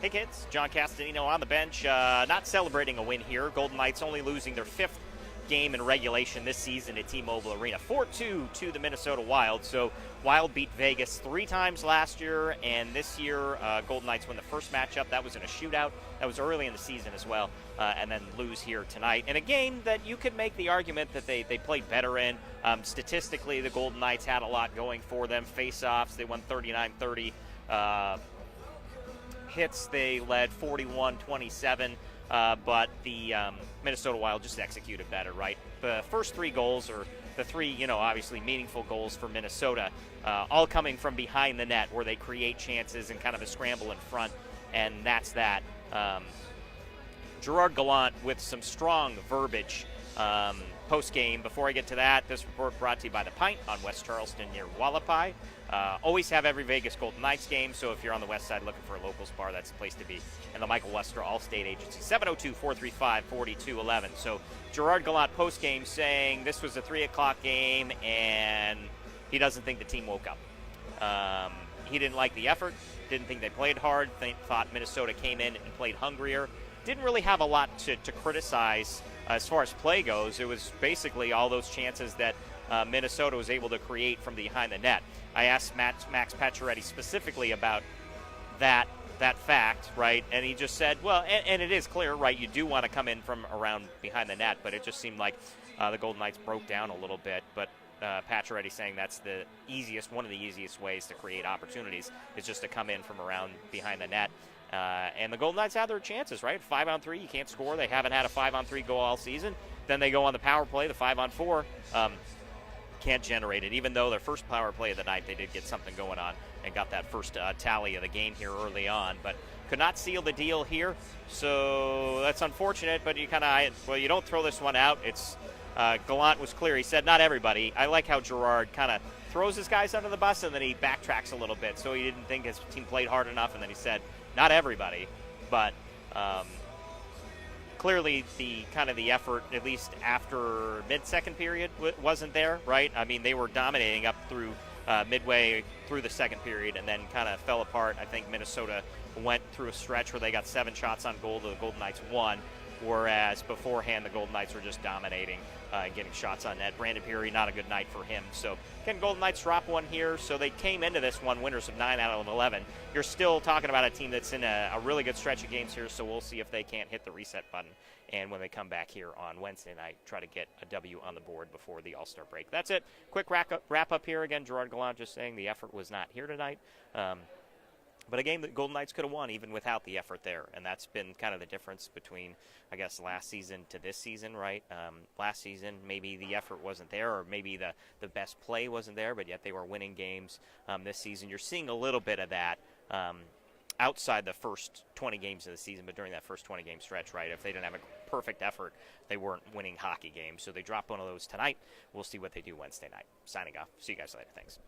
Hey kids, John Castanino on the bench, not celebrating a win here. Golden Knights only losing their 5th game in regulation this season at T-Mobile Arena. 4-2 to the Minnesota Wild. So Wild beat Vegas 3 times last year, and this year Golden Knights won the first matchup. That was in a shootout. That was early in the season as well, and then lose here tonight. In a game that you could make the argument that they played better in. Statistically, the Golden Knights had a lot going for them. Face-offs, they won 39-30. Hits, they led 41-27, but the Minnesota Wild just executed better, right? The first 3 goals, or the 3, obviously meaningful goals for Minnesota, all coming from behind the net where they create chances and kind of a scramble in front, and that's that. Gerard Gallant with some strong verbiage post-game. Before I get to that, this report brought to you by The Pint on West Charleston near Wallapai. Always have every Vegas Golden Knights game, so if you're on the west side looking for a locals bar, that's the place to be. And the Michael Wester All-State Agency, 702-435-4211. So Gerard Gallant post-game saying this was a 3 o'clock game, and he doesn't think the team woke up. He didn't like the effort, didn't think they played hard, thought Minnesota came in and played hungrier. Didn't really have a lot to criticize as far as play goes. It was basically all those chances that Minnesota was able to create from behind the net. I asked Max Pacioretty specifically about that fact, right? And he just said, well, and it is clear, right? You do want to come in from around behind the net, but it just seemed like the Golden Knights broke down a little bit. But Pacioretty saying that's one of the easiest ways to create opportunities is just to come in from around behind the net. And the Golden Knights had their chances, right? 5-on-3, you can't score. They haven't had a 5-on-3 goal all season. Then they go on the power play, the 5-on-4. Can't generate it. Even though their first power play of the night, they did get something going on and got that first tally of the game here early on. But could not seal the deal here. So that's unfortunate, but you don't throw this one out. It's Gallant was clear. He said, not everybody. I like how Gerard kind of throws his guys under the bus, and then he backtracks a little bit. So he didn't think his team played hard enough, and then he said, not everybody, but clearly the effort, at least after mid-second period, wasn't there, right? I mean, they were dominating up through midway through the second period and then kind of fell apart. I think Minnesota went through a stretch where they got 7 shots on goal, the Golden Knights 1, whereas beforehand the Golden Knights were just dominating and getting shots on net. Brandon Peary, not a good night for him. So, again, Golden Knights drop one here. So they came into this one winners of 9 out of 11. You're still talking about a team that's in a really good stretch of games here, so we'll see if they can't hit the reset button. And when they come back here on Wednesday night, try to get a W on the board before the All-Star break. That's it. Quick wrap up here. Again, Gerard Gallant just saying the effort was not here tonight. But a game that Golden Knights could have won even without the effort there. And that's been kind of the difference between, I guess, last season to this season, right? Last season, maybe the effort wasn't there, or maybe the best play wasn't there, but yet they were winning games. This season, you're seeing a little bit of that outside the first 20 games of the season, but during that first 20-game stretch, right? If they didn't have a perfect effort, they weren't winning hockey games. So they dropped one of those tonight. We'll see what they do Wednesday night. Signing off. See you guys later. Thanks.